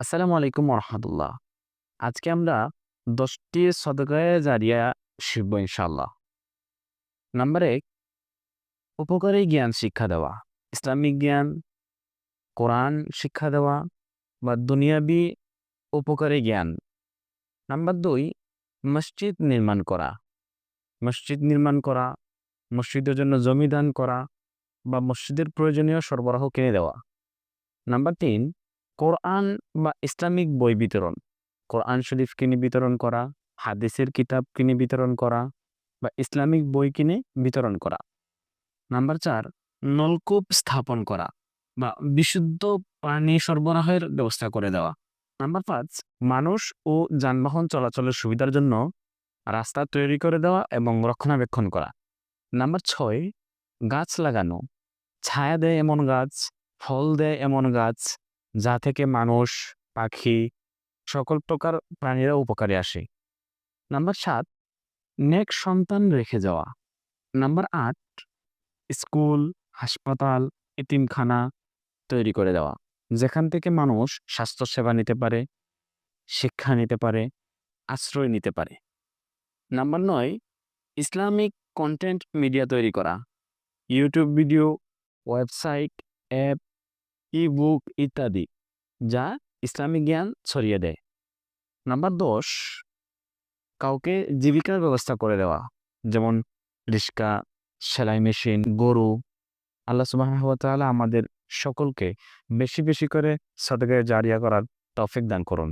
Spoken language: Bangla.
আসসালামু আলাইকুম রহমতুল্লাহ। আজকে আমরা 10টি সদকায়ে জারিয়া শিখব ইনশাআল্লাহ। নাম্বার 1, উপকারী জ্ঞান শিক্ষা দেওয়া। ইসলামিক জ্ঞান, কোরআন শিক্ষা দেওয়া বা দুনিয়াবি উপকারী জ্ঞান। নাম্বার 2, মসজিদ নির্মাণ করা। মসজিদ নির্মাণ করা, মসজিদের জন্য জমি দান করা বা মসজিদের প্রয়োজনীয় সরবরাহ কিনে দেওয়া। নাম্বার 3, কোরআন বা ইসলামিক বই বিতরণ। কোরআন শরীফ কিনে বিতরণ করা, হাদিসের কিতাব কিনে বিতরণ করা বা ইসলামিক বই কিনে বিতরণ করা। নাম্বার 4, নলকূপ স্থাপন করা বা বিশুদ্ধ পানি সরবরাহের ব্যবস্থা করে দেওয়া। নাম্বার 5, মানুষ ও যানবাহন চলাচলের সুবিধার জন্য রাস্তা তৈরি করে দেওয়া এবং রক্ষণাবেক্ষণ করা। নাম্বার 6, গাছ লাগানো। ছায়া দেয় এমন গাছ, ফল দেয় এমন গাছ যা থেকে মানুষ, পাখি, সকল প্রকার প্রাণীরা উপকারে আসে। নাম্বার 7, নেক সন্তান রেখে যাওয়া। নাম্বার 8, স্কুল, হাসপাতাল, এতিমখানা তৈরি করে দেওয়া, যেখান থেকে মানুষ স্বাস্থ্যসেবা নিতে পারে, শিক্ষা নিতে পারে, আশ্রয় নিতে পারে। নাম্বার 9, ইসলামিক কন্টেন্ট মিডিয়া তৈরি করা। YouTube video, website, app, ebook ইত্যাদি, যা ইসলামিক জ্ঞান ছড়িয়ে দেয়। নাম্বার 10, কাউকে জীবিকার ব্যবস্থা করে দেওয়া, যেমন রিক্সা, সেলাই মেশিন, গরু। আল্লাহ সুবহানাহু ওয়া তাআলা আমাদের সকলকে বেশি বেশি করে সদকায়ে জারিয়া করার তৌফিক দান করুন।